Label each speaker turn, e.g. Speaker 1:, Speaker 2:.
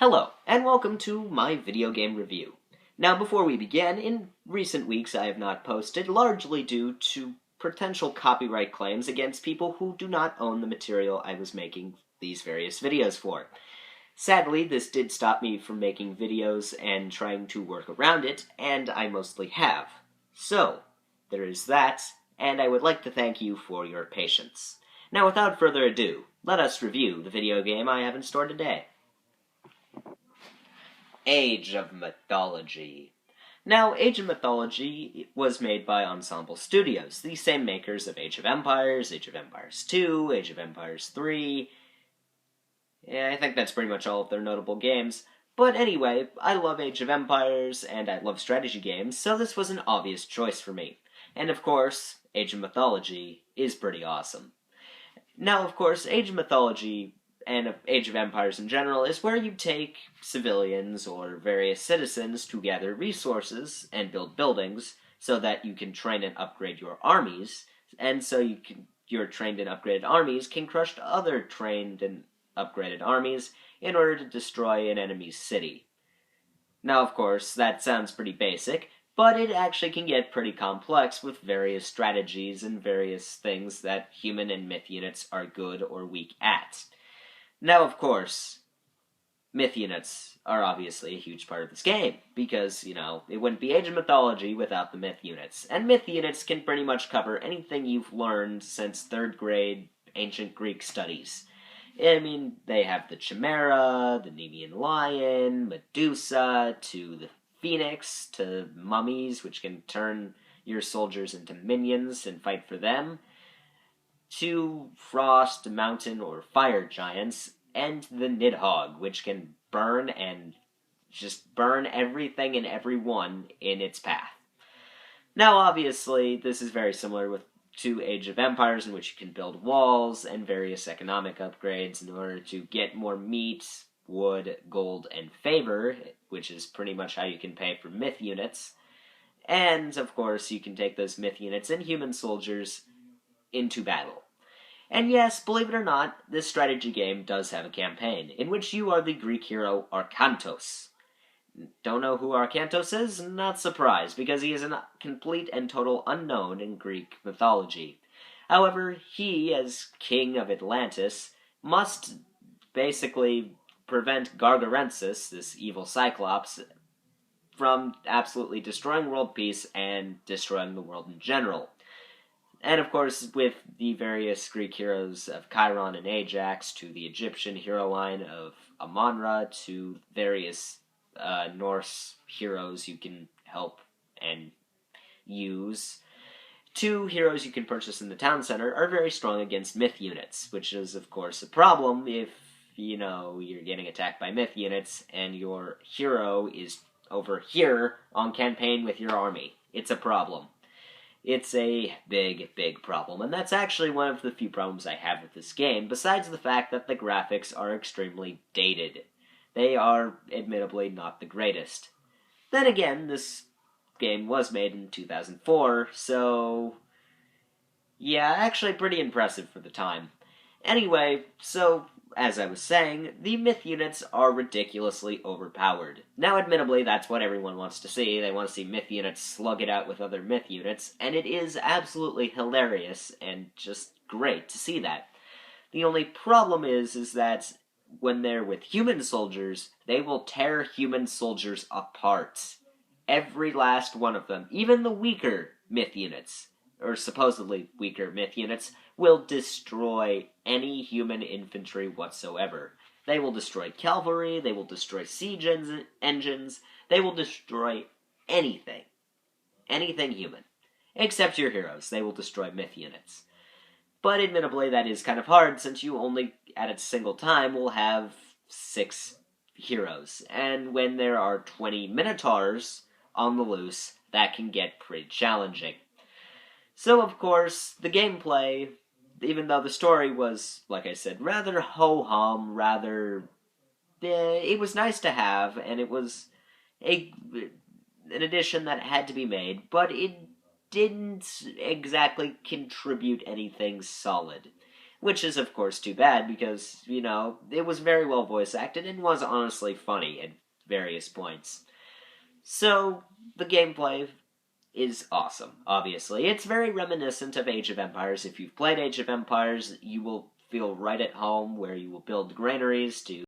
Speaker 1: Hello, and welcome to my video game review. Now, before we begin, in recent weeks I have not posted, largely due to potential copyright claims against people who do not own the material I was making these various videos for. Sadly, this did stop me from making videos and trying to work around it, and I mostly have. So, there is that, and I would like to thank you for your patience. Now, without further ado, let us review the video game I have in store today. Age of Mythology. Now, Age of Mythology was made by Ensemble Studios, the same makers of Age of Empires 2, Age of Empires 3. Yeah, I think that's pretty much all of their notable games. But anyway, I love Age of Empires, and I love strategy games, so this was an obvious choice for me. And of course, Age of Mythology is pretty awesome. Now, of course, Age of Mythology and Age of Empires in general is where you take civilians or various citizens to gather resources and build buildings so that you can train and upgrade your armies, and so your trained and upgraded armies can crush other trained and upgraded armies in order to destroy an enemy's city. Now, of course, that sounds pretty basic, but it actually can get pretty complex with various strategies and various things that human and myth units are good or weak at. Now, of course, myth units are obviously a huge part of this game, because, it wouldn't be Age of Mythology without the myth units. And myth units can pretty much cover anything you've learned since 3rd grade ancient Greek studies. I mean, they have the Chimera, the Nemean Lion, Medusa, to the Phoenix, to mummies, which can turn your soldiers into minions and fight for them, to frost, mountain, or fire giants, and the Nidhogg, which can burn and just burn everything and everyone in its path. Now, obviously, this is very similar to Age of Empires, in which you can build walls and various economic upgrades in order to get more meat, wood, gold, and favor, which is pretty much how you can pay for myth units. And, of course, you can take those myth units and human soldiers into battle. And yes, believe it or not, this strategy game does have a campaign, in which you are the Greek hero Arkantos. Don't know who Arkantos is? Not surprised, because he is a complete and total unknown in Greek mythology. However, he, as king of Atlantis, must basically prevent Gargarensis, this evil Cyclops, from absolutely destroying world peace and destroying the world in general. And of course, with the various Greek heroes of Chiron and Ajax, to the Egyptian hero line of Amon-Ra, to various Norse heroes you can help and use, 2 heroes you can purchase in the town center are very strong against myth units, which is, of course, a problem if, you're getting attacked by myth units and your hero is over here on campaign with your army. It's a problem. It's a big, big problem, and that's actually one of the few problems I have with this game, besides the fact that the graphics are extremely dated. They are, admittedly, not the greatest. Then again, this game was made in 2004, so yeah, actually pretty impressive for the time. Anyway, so, as I was saying, the myth units are ridiculously overpowered. Now, admittedly, that's what everyone wants to see. They want to see myth units slug it out with other myth units, and it is absolutely hilarious and just great to see that. The only problem is that when they're with human soldiers, they will tear human soldiers apart. Every last one of them, even the weaker myth units, or supposedly weaker myth units, will destroy any human infantry whatsoever. They will destroy cavalry, they will destroy siege engines, they will destroy anything. Anything human. Except your heroes, they will destroy myth units. But admittedly, that is kind of hard, since you only, at a single time, will have 6 heroes. And when there are 20 Minotaurs on the loose, that can get pretty challenging. So, of course, the gameplay, even though the story was, like I said, rather ho-hum, it was nice to have, and it was an addition that had to be made, but it didn't exactly contribute anything solid. which is, of course, too bad because, it was very well voice acted and was honestly funny at various points. So, the gameplay is awesome, obviously. It's very reminiscent of Age of Empires. If you've played Age of Empires, you will feel right at home, where you will build granaries to